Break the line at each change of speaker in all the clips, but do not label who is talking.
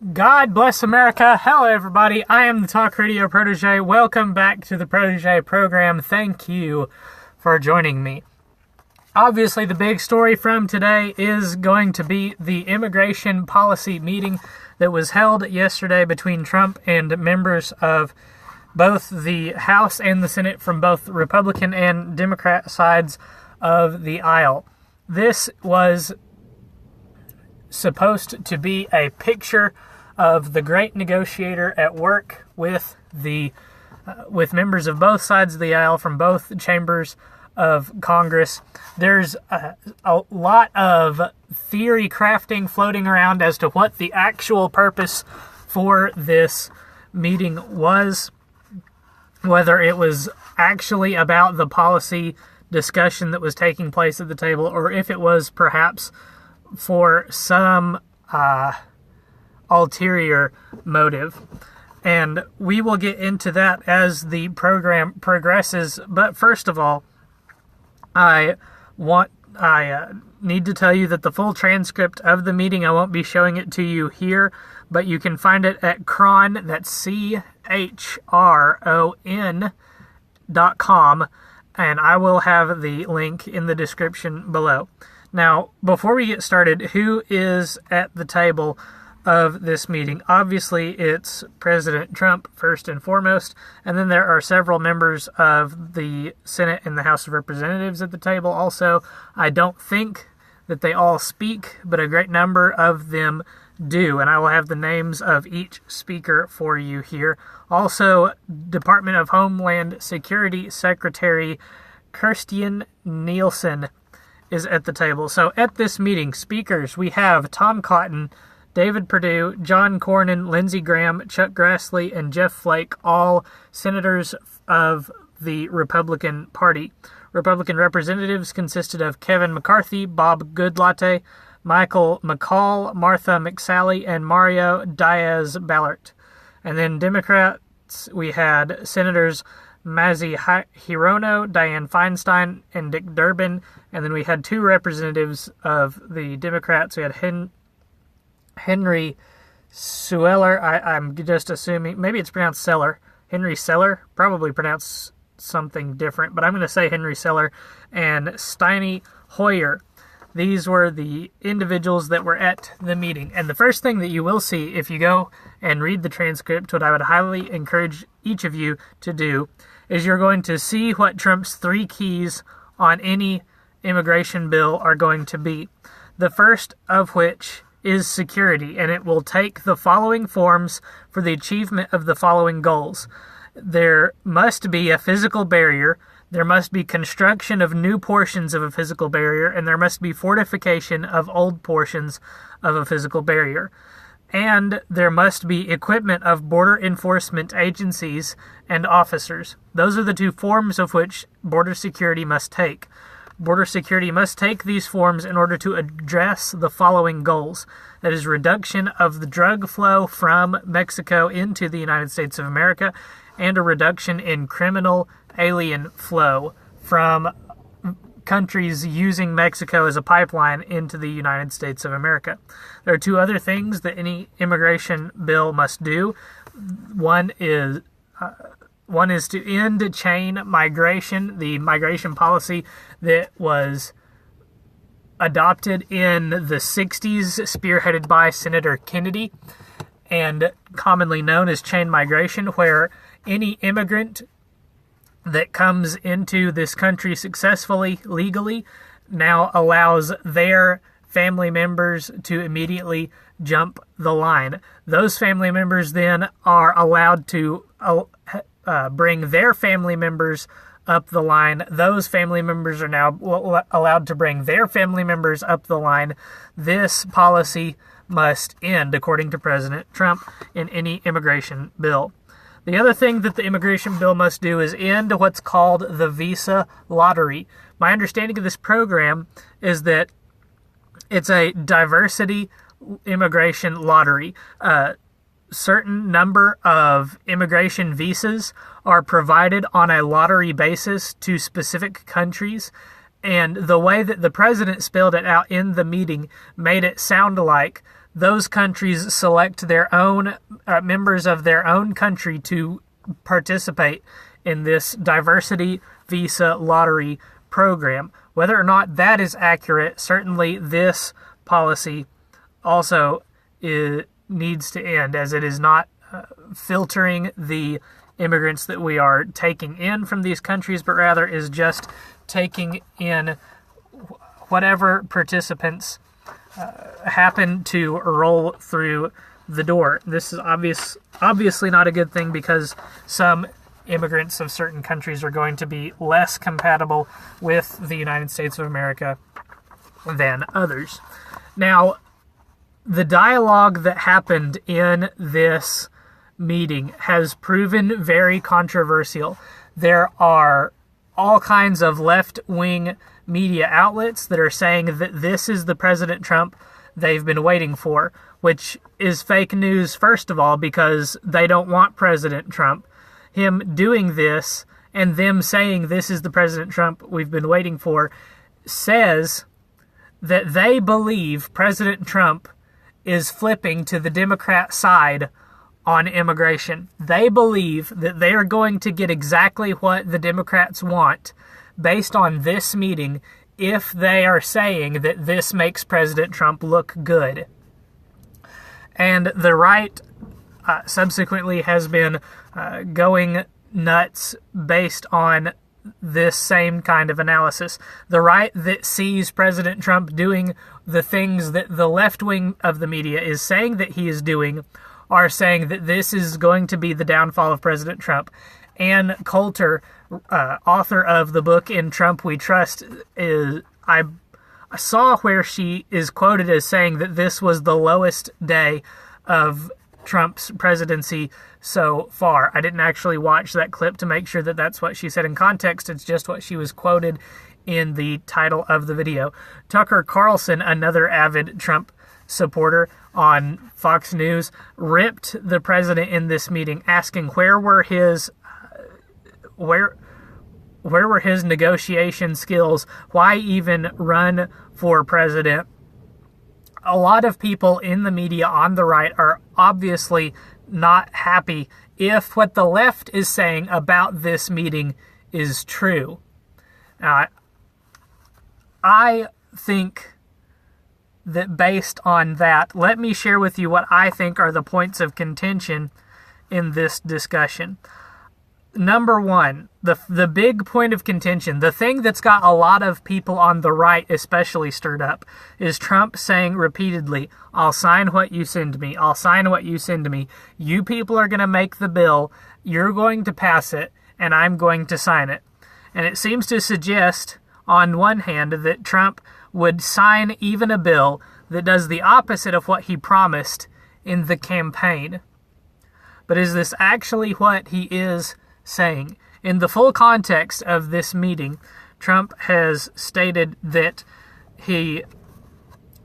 God bless America. Hello, everybody. I am the Talk Radio Protege. Welcome back to the Protege program. Thank you for joining me. Obviously, the big story from today is going to be the immigration policy meeting that was held yesterday between Trump and members of both the House and the Senate from both Republican and Democrat sides of the aisle. This was supposed to be a picture of the great negotiator at work with members of both sides of the aisle from both chambers of Congress. There's a lot of theory crafting floating around as to what the actual purpose for this meeting was, whether it was actually about the policy discussion that was taking place at the table, or if it was perhaps for some ulterior motive. And we will get into that as the program progresses. But first of all, I need to tell you that the full transcript of the meeting, I won't be showing it to you here, but you can find it at Chron, that's CHRON.com, and I will have the link in the description below. Now, before we get started, who is at the table of this meeting? Obviously, it's President Trump first and foremost, and then there are several members of the Senate and the House of Representatives at the table also. I don't think that they all speak, but a great number of them do, and I will have the names of each speaker for you here. Also, Department of Homeland Security Secretary Kirstjen Nielsen is at the table. So at this meeting, speakers, we have Tom Cotton, David Perdue, John Cornyn, Lindsey Graham, Chuck Grassley, and Jeff Flake, all senators of the Republican Party. Republican representatives consisted of Kevin McCarthy, Bob Goodlatte, Michael McCall, Martha McSally, and Mario Diaz-Balart. And then Democrats, we had Senators Mazie Hirono, Dianne Feinstein, and Dick Durbin. And then we had two representatives of the Democrats. We had Henry Sueller, I'm just assuming, maybe it's pronounced Seller. Henry Seller, probably pronounced something different, but I'm going to say Henry Seller, and Steny Hoyer. These were the individuals that were at the meeting. And the first thing that you will see if you go and read the transcript, what I would highly encourage each of you to do, is you're going to see what Trump's three keys on any immigration bill are going to be. The first of which is security, and it will take the following forms for the achievement of the following goals. There must be a physical barrier, there must be construction of new portions of a physical barrier, and there must be fortification of old portions of a physical barrier. And there must be equipment of border enforcement agencies and officers. Those are the two forms of which border security must take. Border security must take these forms in order to address the following goals. That is, reduction of the drug flow from Mexico into the United States of America, and a reduction in criminal alien flow from countries using Mexico as a pipeline into the United States of America. There are two other things that any immigration bill must do. One is to end chain migration, the migration policy that was adopted in the 60s, spearheaded by Senator Kennedy, and commonly known as chain migration, where any immigrant that comes into this country successfully, legally, now allows their family members to immediately jump the line. Those family members then are allowed to bring their family members up the line. Those family members are now allowed to bring their family members up the line. This policy must end, according to President Trump, in any immigration bill. The other thing that the immigration bill must do is end what's called the visa lottery. My understanding of this program is that it's a diversity immigration lottery. Certain number of immigration visas are provided on a lottery basis to specific countries, and the way that the president spelled it out in the meeting made it sound like those countries select their own members of their own country to participate in this diversity visa lottery program. Whether or not that is accurate, certainly this policy also needs to end, as it is not filtering the immigrants that we are taking in from these countries, but rather is just taking in whatever participants happen to roll through the door. This is obviously not a good thing, because some immigrants of certain countries are going to be less compatible with the United States of America than others. Now, the dialogue that happened in this meeting has proven very controversial. There are all kinds of left-wing media outlets that are saying that this is the President Trump they've been waiting for, which is fake news, first of all, because they don't want President Trump. Him doing this and them saying this is the President Trump we've been waiting for says that they believe President Trump is flipping to the Democrat side on immigration. They believe that they are going to get exactly what the Democrats want based on this meeting if they are saying that this makes President Trump look good. And the right subsequently has been going nuts based on this same kind of analysis. The right that sees President Trump doing the things that the left wing of the media is saying that he is doing are saying that this is going to be the downfall of President Trump. Ann Coulter, author of the book In Trump We Trust, I saw where she is quoted as saying that this was the lowest day of Trump's presidency so far. I didn't actually watch that clip to make sure that that's what she said in context. It's just what she was quoted in the title of the video. Tucker Carlson, another avid Trump supporter on Fox News, ripped the president in this meeting, asking where were his negotiation skills? Why even run for president? A lot of people in the media on the right are obviously not happy if what the left is saying about this meeting is true. I think that based on that, let me share with you what I think are the points of contention in this discussion. Number one, the big point of contention, the thing that's got a lot of people on the right especially stirred up, is Trump saying repeatedly, I'll sign what you send me. I'll sign what you send me. You people are going to make the bill. You're going to pass it, and I'm going to sign it. And it seems to suggest, on one hand, that Trump would sign even a bill that does the opposite of what he promised in the campaign. But is this actually what he is saying? In the full context of this meeting, Trump has stated that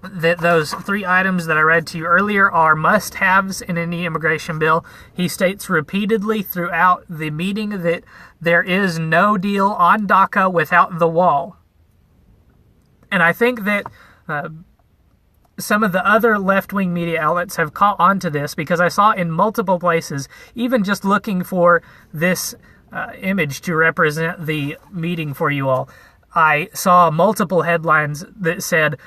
those three items that I read to you earlier are must-haves in any immigration bill. He states repeatedly throughout the meeting that there is no deal on DACA without the wall. And I think that some of the other left-wing media outlets have caught on to this, because I saw in multiple places, even just looking for this image to represent the meeting for you all, I saw multiple headlines that said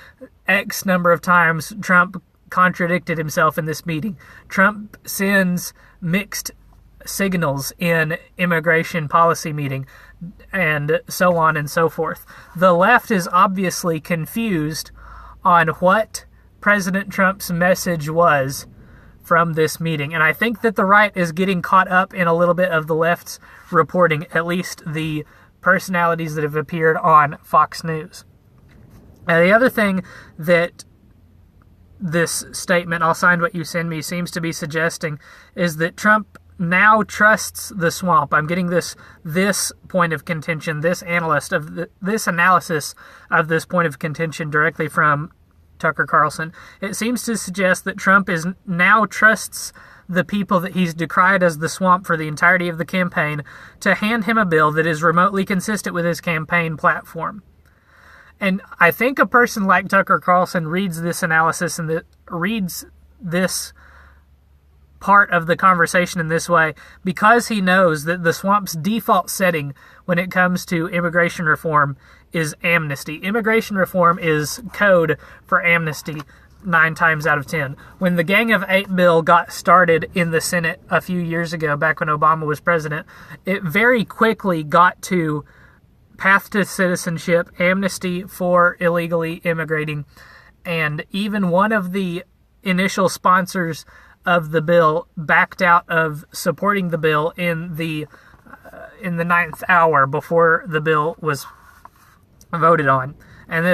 X number of times Trump contradicted himself in this meeting. Trump sends mixed signals in immigration policy meeting, and so on and so forth. The left is obviously confused on what President Trump's message was from this meeting, and I think that the right is getting caught up in a little bit of the left's reporting, at least the personalities that have appeared on Fox News. Now, the other thing that this statement, I'll sign what you send me, seems to be suggesting is that Trump now trusts the swamp. I'm getting this point of contention, this analysis of this point of contention directly from Tucker Carlson. It seems to suggest that Trump now trusts the people that he's decried as the swamp for the entirety of the campaign to hand him a bill that is remotely consistent with his campaign platform. And I think a person like Tucker Carlson reads this analysis reads this part of the conversation in this way because he knows that the swamp's default setting when it comes to immigration reform is amnesty. Immigration reform is code for amnesty 9 times out of 10. When the Gang of 8 bill got started in the Senate a few years ago, back when Obama was president, it very quickly got to path to citizenship, amnesty for illegally immigrating, and even one of the initial sponsors of the bill backed out of supporting the bill in the ninth hour before the bill was voted on. And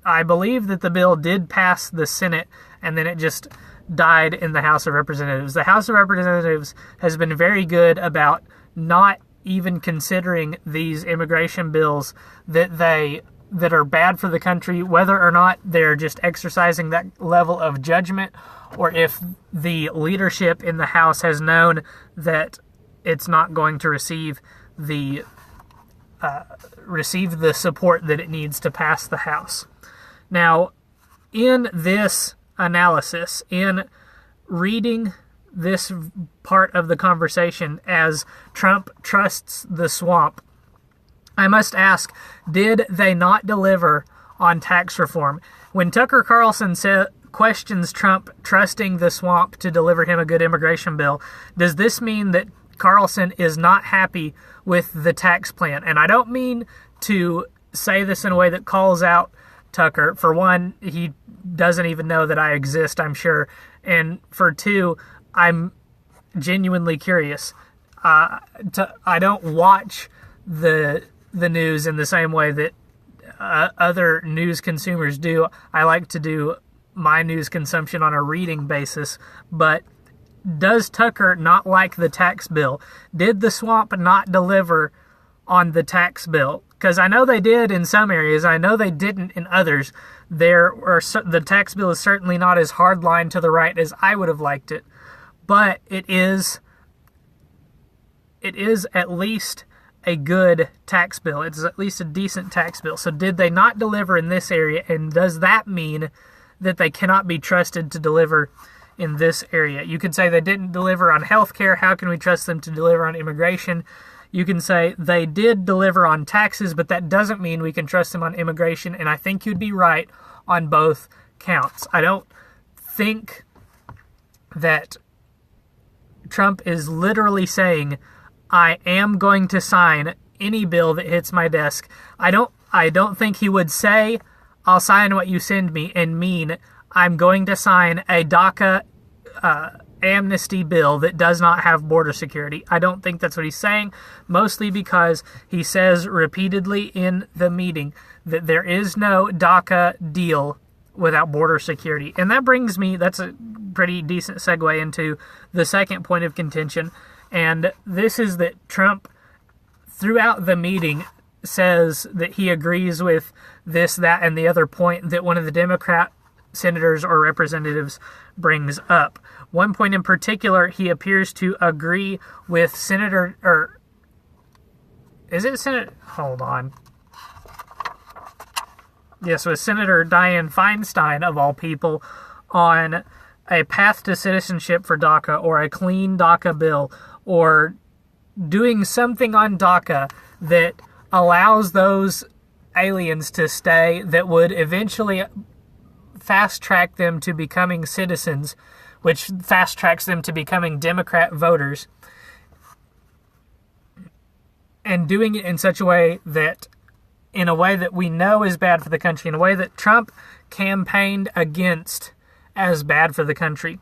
I believe that the bill did pass the Senate, and then it just died in the House of Representatives. The House of Representatives has been very good about not even considering these immigration bills that are bad for the country, whether or not they're just exercising that level of judgment, or if the leadership in the House has known that it's not going to receive the support that it needs to pass the House. Now, in this analysis, in reading this part of the conversation as Trump trusts the swamp, I must ask, did they not deliver on tax reform? When Tucker Carlson questions Trump trusting the swamp to deliver him a good immigration bill, does this mean that Carlson is not happy with the tax plan? And I don't mean to say this in a way that calls out Tucker. For one, he doesn't even know that I exist, I'm sure. And for two, I'm genuinely curious. I don't watch the news in the same way that other news consumers do. I like to do my news consumption on a reading basis. But does Tucker not like the tax bill? Did the swamp not deliver on the tax bill? Because I know they did in some areas. I know they didn't in others. The tax bill is certainly not as hardline to the right as I would have liked it. But it is at least a good tax bill. It's at least a decent tax bill. So did they not deliver in this area? And does that mean that they cannot be trusted to deliver in this area? You could say they didn't deliver on healthcare. How can we trust them to deliver on immigration? You can say they did deliver on taxes, but that doesn't mean we can trust them on immigration. And I think you'd be right on both counts. I don't think that Trump is literally saying, I am going to sign any bill that hits my desk. I don't think he would say, I'll sign what you send me, and mean I'm going to sign a DACA amnesty bill that does not have border security. I don't think that's what he's saying, mostly because he says repeatedly in the meeting that there is no DACA deal without border security. And that's a pretty decent segue into the second point of contention. And this is that Trump, throughout the meeting, says that he agrees with this, that, and the other point that one of the Democrat senators or representatives brings up. One point in particular, he appears to agree with Senator, or is it Senator? Hold on. Yes, with Senator Dianne Feinstein, of all people, on a path to citizenship for DACA, or a clean DACA bill, or doing something on DACA that allows those aliens to stay, that would eventually fast-track them to becoming citizens, which fast-tracks them to becoming Democrat voters, and doing it in such a way that, in a way that we know is bad for the country, in a way that Trump campaigned against as bad for the country.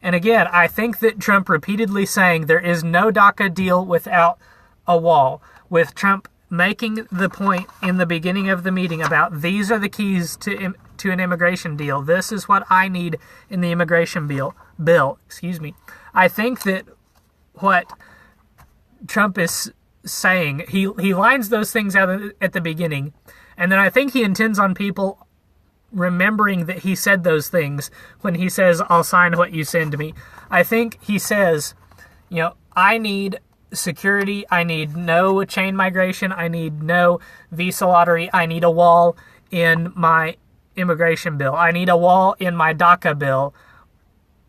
And again, I think that Trump repeatedly saying there is no DACA deal without a wall, with Trump making the point in the beginning of the meeting about these are the keys to an immigration deal. This is what I need in the immigration bill. I think that what Trump is saying, he lines those things out at the beginning, and then I think he intends on people remembering that he said those things when he says, I'll sign what you send me. I think he says, I need security, I need no chain migration, I need no visa lottery, I need a wall in my immigration bill. I need a wall in my DACA bill,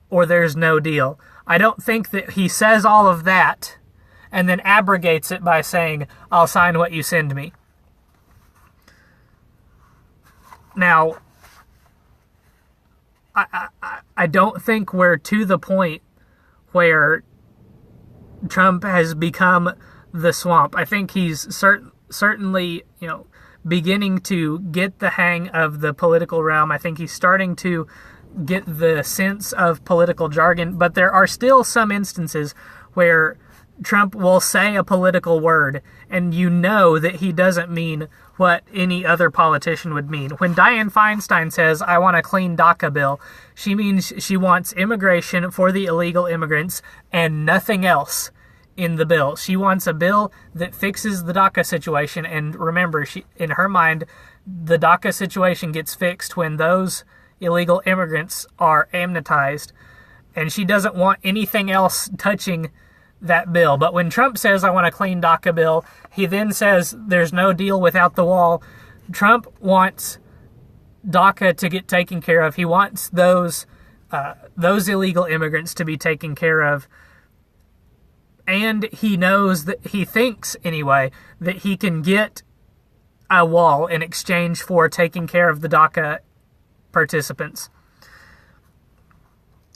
or there's no deal. I don't think that he says all of that and then abrogates it by saying, I'll sign what you send me. Now, I don't think we're to the point where Trump has become the swamp. I think he's certainly, beginning to get the hang of the political realm. I think he's starting to get the sense of political jargon, but there are still some instances where Trump will say a political word and you know that he doesn't mean what any other politician would mean. When Dianne Feinstein says, I want a clean DACA bill, she means she wants immigration for the illegal immigrants and nothing else in the bill. She wants a bill that fixes the DACA situation. And remember, in her mind, the DACA situation gets fixed when those illegal immigrants are amnestized. And she doesn't want anything else touching that bill. But when Trump says, I want a clean DACA bill, he then says there's no deal without the wall. Trump wants DACA to get taken care of. He wants those illegal immigrants to be taken care of. And he knows that, he thinks anyway, that he can get a wall in exchange for taking care of the DACA participants.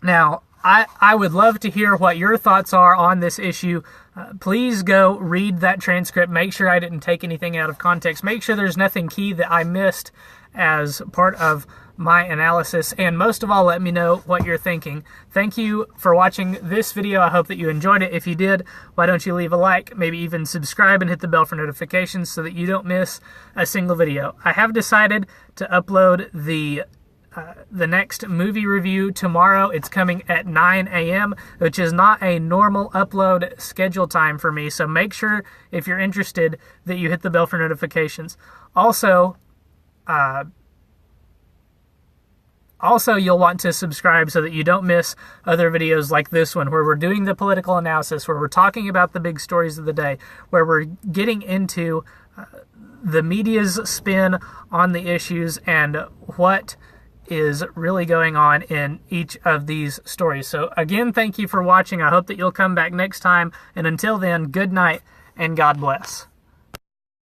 Now, I would love to hear what your thoughts are on this issue. Please go read that transcript. Make sure I didn't take anything out of context. Make sure there's nothing key that I missed as part of my analysis. And most of all, let me know what you're thinking. Thank you for watching this video. I hope that you enjoyed it. If you did, why don't you leave a like, maybe even subscribe and hit the bell for notifications so that you don't miss a single video. I have decided to upload the next movie review tomorrow. It's coming at 9 a.m., which is not a normal upload schedule time for me. So make sure, if you're interested, that you hit the bell for notifications. Also, you'll want to subscribe so that you don't miss other videos like this one, where we're doing the political analysis, where we're talking about the big stories of the day, where we're getting into the media's spin on the issues and what is really going on in each of these stories. So again, thank you for watching. I hope that you'll come back next time. And until then, good night and God bless.